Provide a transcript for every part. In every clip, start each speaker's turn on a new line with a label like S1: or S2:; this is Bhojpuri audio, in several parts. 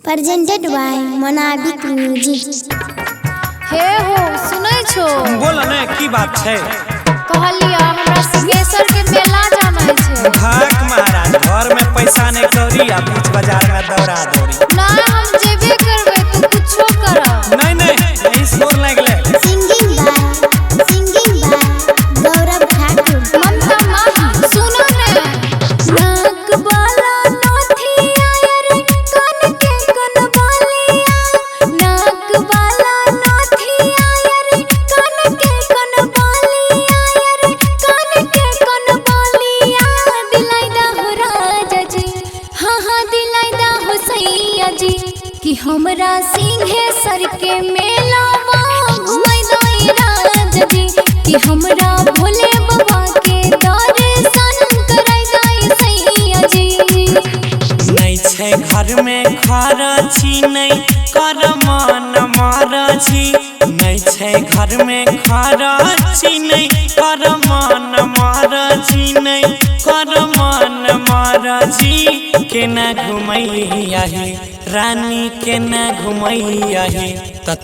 S1: presented by Monabic Music।
S2: हे हो सुनै छो
S3: बोल ने की बात छै।
S2: कहलिया हमरा सिंहेश्वर के मेला जाना छै।
S3: भाग महाराज घर में पैसा नहीं कौड़ी आ बीच बाजार में दौड़ा दौड़ी
S2: ना हम जेबे करबै तू कुछो कर।
S3: नहीं यही स्कोर लग ले।
S1: Singing by गौरव ठाकुर।
S2: ममता माही सुनो ने नाक वाला नथिया रे कान के कनवालिया नाक वाला नथिया रे कान के कनवालिया रे कान के कनवालिया दिलाई दा हो राजा जी हाँ दिलाई दा हो सैया जी कि हमरा सिंहेश्वर के मेलावा घुमाई दई राजा जी कि हमरा भोले बाबा के दर्शन कराई दई सैया जी।
S3: नहीं छै घर में खरची नहीं कर मन मारची नहीं छै घर में खरची नहीं कर मन मारची नहीं कर मन मारची केना घुमैया है रानी केना घुमैया है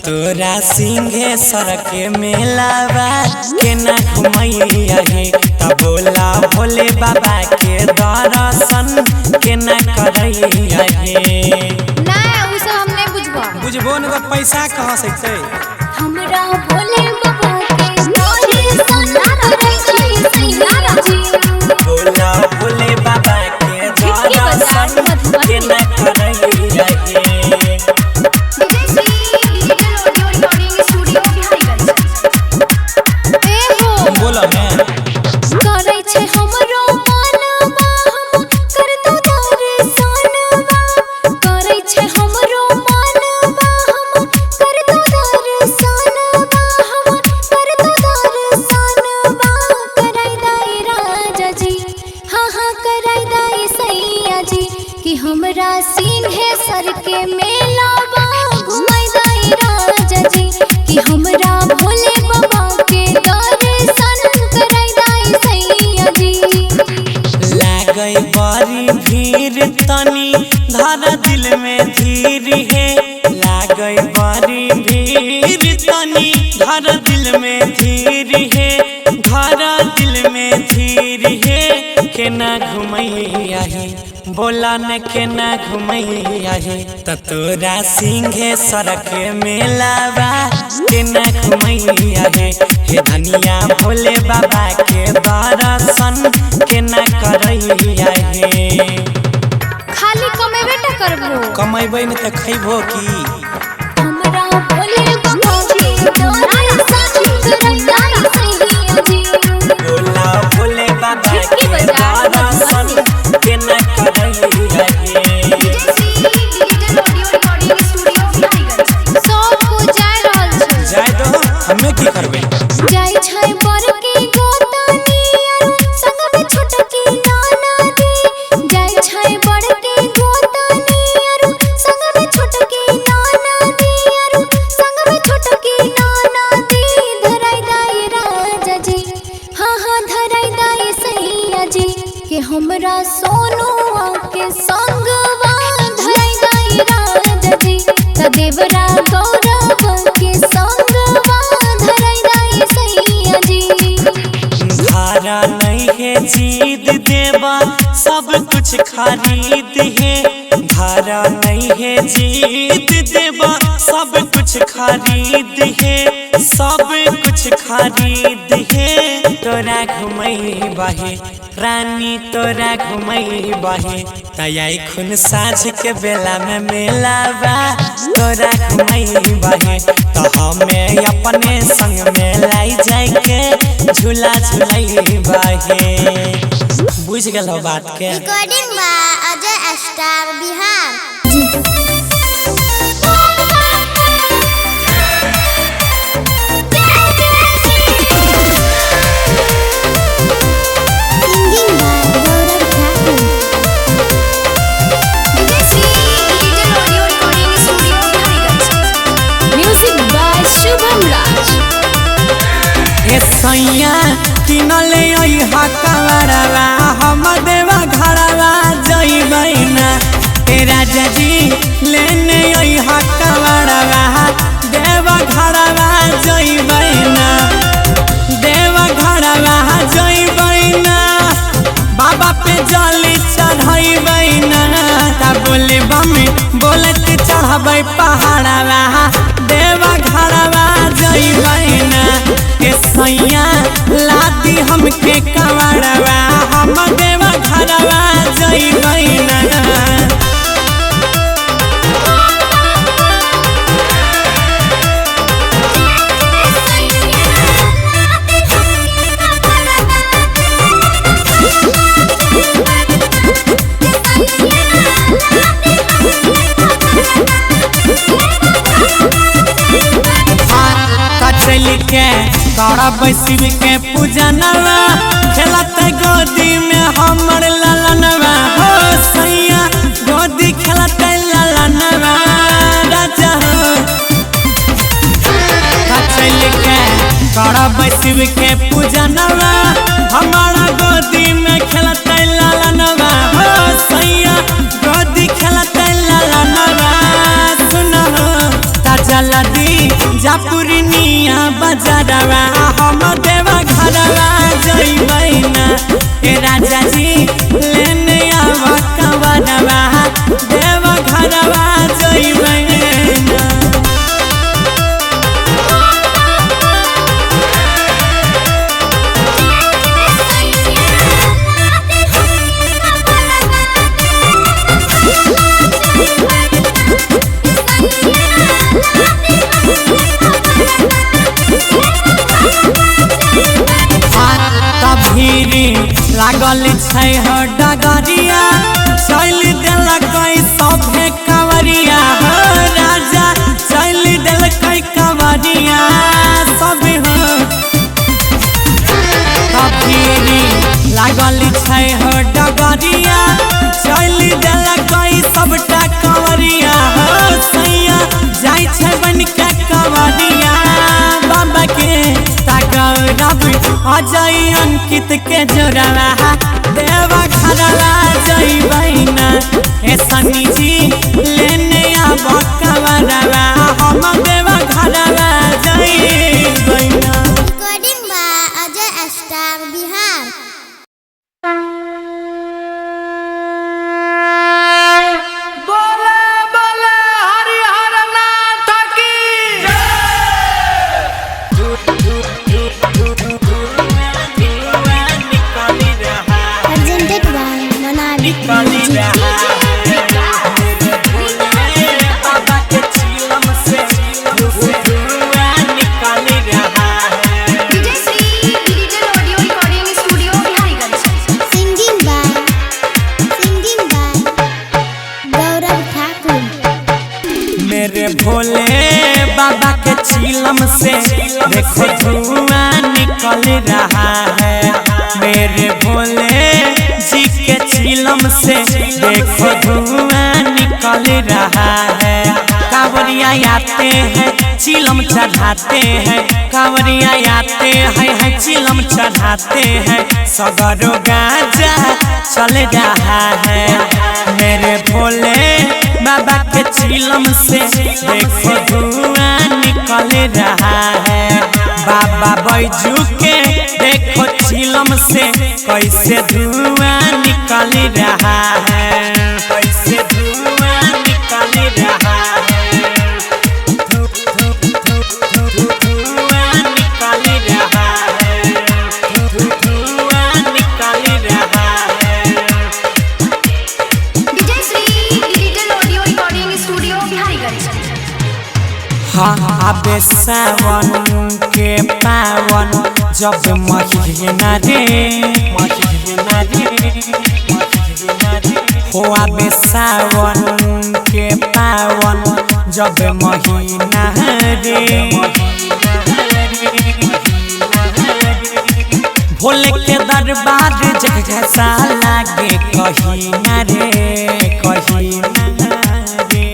S3: तोरा सिंहेश्वर के मेलावा केना घुमैया है बोला भोले बाबा के दर्शन केना करैया है।
S2: नहीं उ सब हम नहीं बुझबा
S3: बुझबो न पैसा कहाँ से छै।
S2: हमरा भोले बाबा के दर्शन कराई दई सैया जी
S3: बोला भोले बाबा के दर्शन केना करैया है। बोला मैं
S2: करे छे हमरो मनवा हम कर दो दर्शनवा करे छे हमरो मनवा हम कर दो दर्शनवा हम कर दो दर्शनवा कराई दई राजा जी हाँ कराई दई सैया जी कि हमरा सिंहेश्वर के मेलावा घुमाई दई राजा जी कि हमरा भोले बाबा के दर्शन कराई दई सैया जी।
S3: लागई बड़ी भीड़ तनी धर दिल में धीर है लागई बड़ी भीड़ तनी धर दिल में धीर है धर दिल में धीर है केना घुमैया है बोला न केना घुमैया है तोरा सिंहेश्वर के मेलावा केना घुमैया है हे धनिया भोले बाबा के दर्शन केना करैया है।
S2: खाली कमेबे त करबो
S3: कमेबै न त खैबो की
S2: हमरा भोले बाबा के दर्शन कराई दई सैया जी
S3: बोला भोले बाबा के दर्शन केना करैया है।
S2: सब को जाय रहल छै
S3: जाय दो हमें की करबै
S2: जाय छै बड़की गोतनिया संग में छोटकी नाना दी जाय छै बड़की गोतनिया संग में छोटकी नाना दी संग में छोटकी नाना दी धराई दई राजा जी हाँ धराई दई सैया जी कि हमरा सोनुआ के संगवा धराई दई राजा जी त देवरा गौरव के संगवा धराई दई सैया जी।
S3: धारा नहीं है जीत देवा सब कुछ खरीद है धारा नहीं है जीत देवा सब कुछ खरीद है सब कुछ खरीद है तोरा घुमैबा है रानी तोरा घुमैबा है तय खुन साँझ के बेला में मेलावा तोरा घुमैबा है तो हमें अपने संग में लाई जाए के झूला झूलैबा है। बुझ गेलो बात के।
S1: Recording by Ajay Star Bihar। Singing by Gaurav Thakur.
S2: Music by Shubham Raj.
S3: ए सैया किनले अइहा कवरवा हम देवा घरवा जइबै ना ए राजा जी लेने चढ़बै पहाड़वा देवा घरवा जइबै ना ए सैया लादी हमके कवड़वा हम देवा घरवा जइबै ना के करब शिव के पूजनवा खेलत गोदी में हमर ललनवा हो सैया गोदी खेलत ललनवा राजा हो चल के करब शिव के पूजनवा हमारा गोदी में खेलत ललनवा हो सैया गोदी खेलत ललनवा सुनो ताजा लदी जापुरनिया बजारवा हम देवा घरवा जइबै ना ए राजा जी लेने आवा कवरवा देवा घरवा जइबै ना लागल छै हो डगरिया चल देलक सभे कवरिया हो राजा चल देलक कवरिया सब हो कफीरी लागल छै हो डगरिया चल देलक सबटा कवरिया हो सैया जाय छै बन के कवरिया बाबा के तागरब अजय अंकित के जोड़वा देवा घरवा जइबै ना ए सनी जी लेने आब कवरवा हम देवा घरवा जइबै ना।
S1: Recording by Ajay star Bihar.
S3: मेरे भोले बाबा के चिलम से देखो धुआं निकल रहा है मेरे भोले जी के चिलम से देखो धुआं निकल रहा है कांवरिया आते हैं चिलम चढ़ाते हैं कांवरिया आते हैं चिलम चढ़ाते हैं सगरो गाजा चल रहा है मेरे भोले बाबा के चिलम से देखो धुआं निकल रहा है बाबा बैजू के देखो चिलम से कैसे धुआं निकल रहा है कैसे धुआं निकल रहा है धुआं निकल रहा है धुआं निकल रहा है। हाँ आबे सावन के पावन जब महीना रे हो आबे सावन के पावन जब महीना रे भोले के दरबार जगह सा लागे कहीं ना रे कहीं रे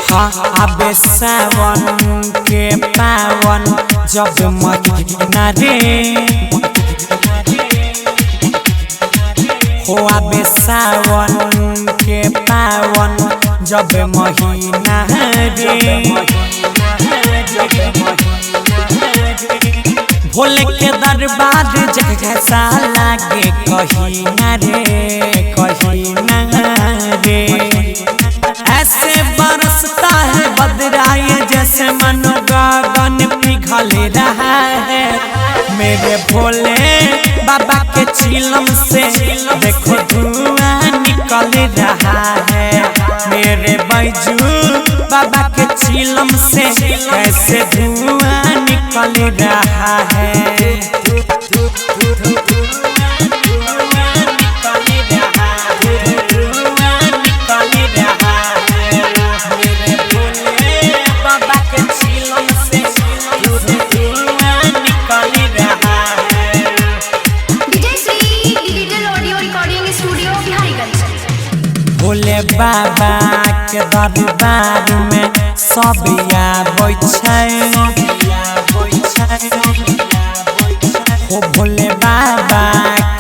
S3: हाँ आबे सावन के पावन जब महीना रे हो आबे सावन के पावन जब महीना रे भोले के दरबार जगह सा लागे कहीं ना रे कहीं ना रे ऐसे बरसता है बदराए जैसे मनो गगन पिघल रहा है। मेरे भोले बाबा के चिलम से देखो धुआं निकल रहा है। मेरे बैजू बाबा के चिलम से कैसे धुआं निकल रहा है। भोले बाबा के दरबार में सब आबै छै। हो भोले बाबा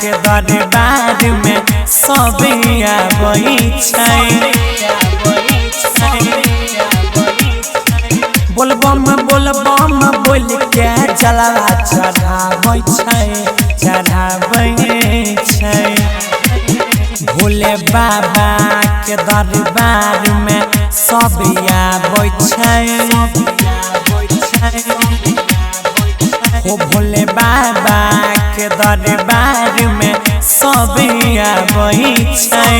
S3: के दरबार में सब आबै छै। बोलबम बोलबम बोल के जलवा चढ़ाबै छै। भोले बाबा के दरबार में सब आबै छै। हो भोले बाबा के दरबार में सब आबै छै।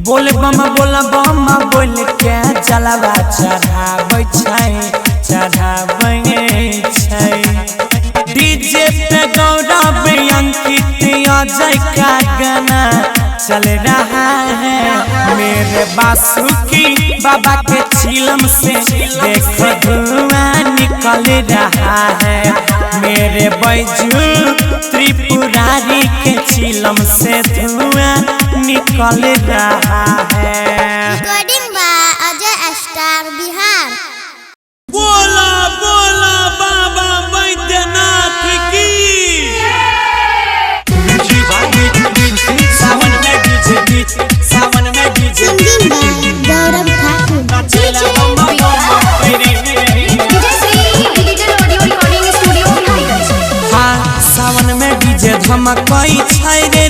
S3: बोलबम बोलबम बोल के जलवा चढ़ाबै छै। डीजे पे गौरव अंकित अजय का गाना चल रहा है। मेरे बासुकी बाबा के चिलम से देखो धुआं निकल रहा है। मेरे बैजू त्रिपुरारी के चिलम से धुआं निकल रहा है।
S1: Recording by Ajay star Bihar.
S3: बोला बोला बाबा बैद्यनाथ की। सावन में DJ
S1: singing by Gaurav Thakur.
S3: हाँ सावन में डीजे धमकई छै रे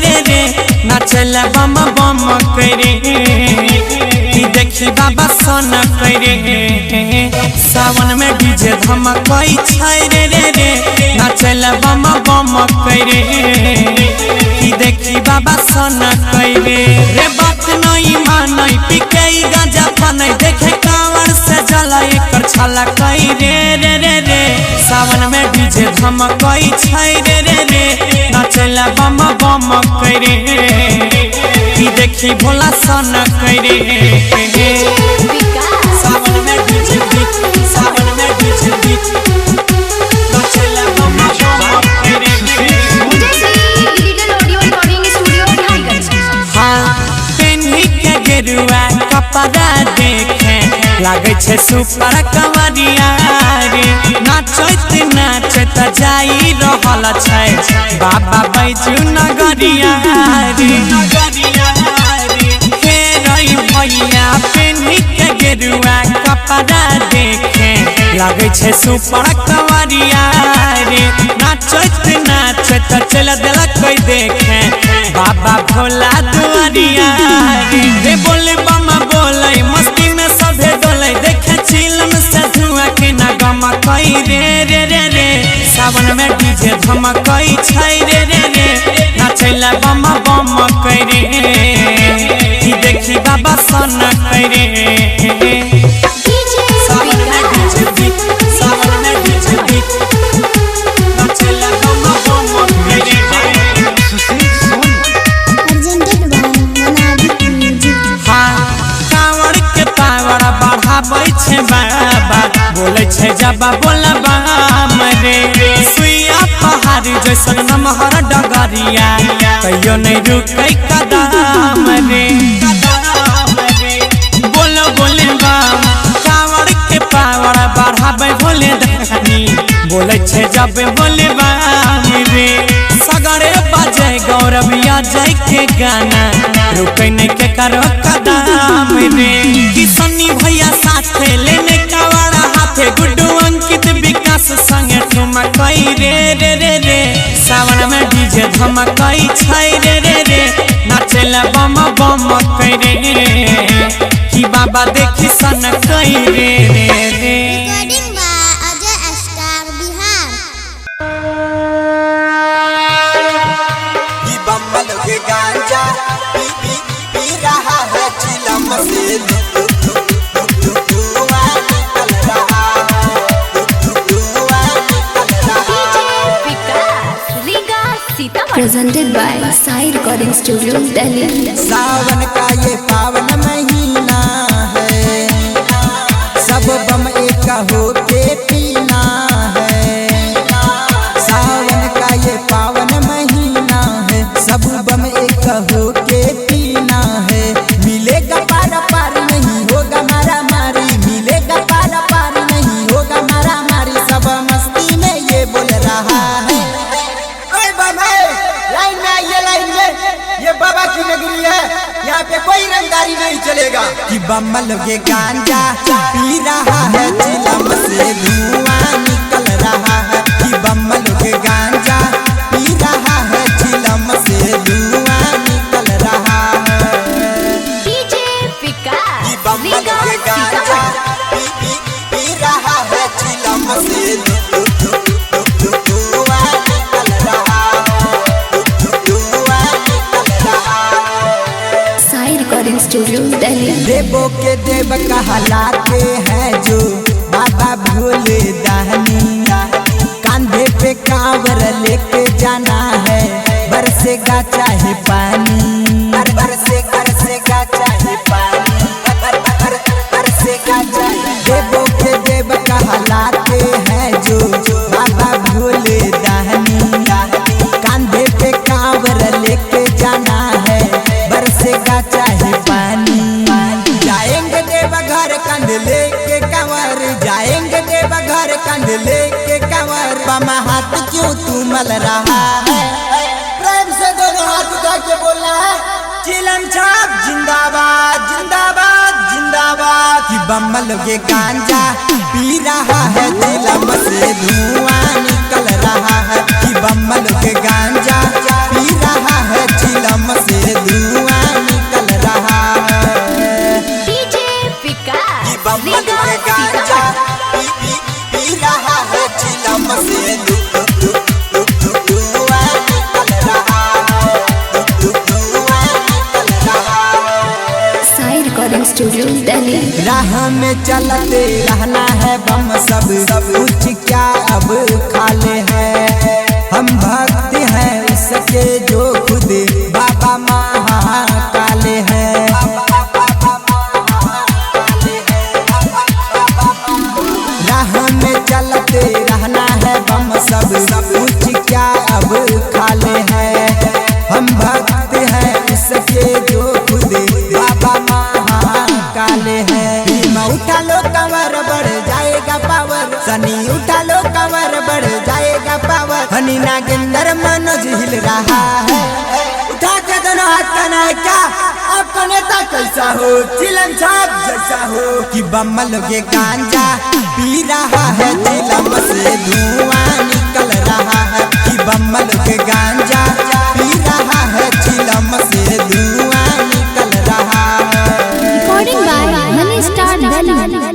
S3: नाचल बम बम करे। देखी बाबा सन करे। सावन में डीजे धमकई छै रे नाचल बम बम करे। देखी बाबा सन करे। रे बात नहीं मानै पिके गांजा पानै देखे कांवर से जला एकर छला कई रे। सावन में डीजे धमकई छै रे नाचल बम बम करे। देखी भोला सन करे। सावन में डीजे नाचल बम बम करे। हाँ पेन्ही के गेरुआ कपड़ा देखे लागे छे सुपर कवरिया रे। नाचत जाई रहल छै बाबा बैजू नगरिया रे। हे रही भैया पेन्ही के गेरुआ कपड़ा देखे लागे छे सुपर कवरिया रे। नाचत चल देलक कोई देखे बाबा भोला दुआरिया रे। बोले बम बोले मस्ती में सभे डोले देखे चिलम से धुआं के नगम कई रे। सावन में डीजे धमकई छै रे नाचल बम बम करे। देखी बाबा सन करे। सावन में डीजे नाचल बम बम करे।
S1: Presented by Manali music.
S3: हाँ कांवर के पावर बढ़ाबै छै बाबा बोले छै जब बोलबा मरे। सुइया पहाड़ जैसन नमहर डगरिया कहियो नहीं रुकै कदम रे। बोले बाम कांवर के पावर बढ़ाबै भोले दानी बोले छै जब बोले बाम रे। सगरे बजे गौरव अजय के गाना रुकै नहीं के करो कदम रे। किसनी भैया साथे लेने कावड़ा हाथे गुड्डू अंकित विकास संगे ठुमकई रे। सावन में डीजे धमकई छै रे नाचल चल बम बम करे कि बाबा देखी सन कई रे रे।
S1: Recording by Ajay star Bihar.
S4: ये बम लोग गांजा पी पी पी रहा है चिलम से धुआं निकल रहा है धुआं निकल रहा है।
S2: Presented by Sai Recording Studio, Delhi.
S4: सावन का ये पावन महीना है, सब बम एक होके पीना है। सावन का ये पावन महीना है, सब बम एक होके पीना है। मिलेगा पार पार नहीं होगा मारा मारी, मिलेगा पार पार नहीं होगा मारा मारी। सब मस्ती में ये बोल रहा है ओए बम है, लाइन में आइए लाइन में, ये बाबा की नगरी है, यहाँ पे कोई रंगदारी नहीं चलेगा। कि बम लोग गांजा पी रहा है चिलम से धुआं निकल रहा है। कि बम लोग गांजा पी रहा है चिलम से धुआं निकल रहा है। कि बम लोग गांजा पी पी पी रहा है चिलम से धुआं निकल रहा है धुआं निकल रहा है।
S2: Sai Recording Studio, Delhi.
S4: देवों के देव कहलाते हैं जो बाबा भोले दानी। कांधे पे कांवर लेके जाना है, बरसेगा चाहे पानी, बरसेगा चाहे पानी, बरसेगा चाहे। देवों के देव कहलाते हैं जो बाबा भोले दानी। कांधे पे कांवर लेके जाना है, बरसेगा चाहे पानी। जाएंगे देवघर कंध लेके कंवर, जाएंगे देवघर कंध लेके कंवर। बम हाथ क्यों तू मल रहा है, प्रेम से दोनों हाथ उठा के बोलना है चिलम छाप जिंदाबाद जिंदाबाद जिंदाबाद। कि बम लोग गांजा पी रहा है चिलम से धुआं निकल रहा है। कि बम लोग गांजा पी रहा है चिलम से धुआं निकल रहा है। कि बम लोग गांजा पी पी पी रहा है चिलम से धुआं निकल रहा है धुआं निकल रहा है।
S2: Sai Recording Studio, Delhi.
S4: राह में चलते रहना है बम सब कुछ क्या अब खाले हैं। हम भक्त हैं उसके जो खुद बाबा महाकाले हैं। राह में चलते रहना है बम सब कुछ क्या अब खाले हैं। हम भक्त हैं उसके जो खुद बाबा महाकाले हैं। भीमा उठा लो कमर बढ़ जाएगा पावर, सनी उठा लो कमर बढ़ जाएगा पावर। हनी नागेंद्र मनोज हिल रहा है, उठा के दोनों हाथ करना है क्या आपका नेता कैसा हो चिलम छाप जैसा हो। कि बम लोग गांजा पी रहा है चिलम से धुआं निकल रहा है। कि बम लोग गांजा पी रहा है चिलम से धुआं निकल रहा है।
S2: Recording by Money Star, Delhi.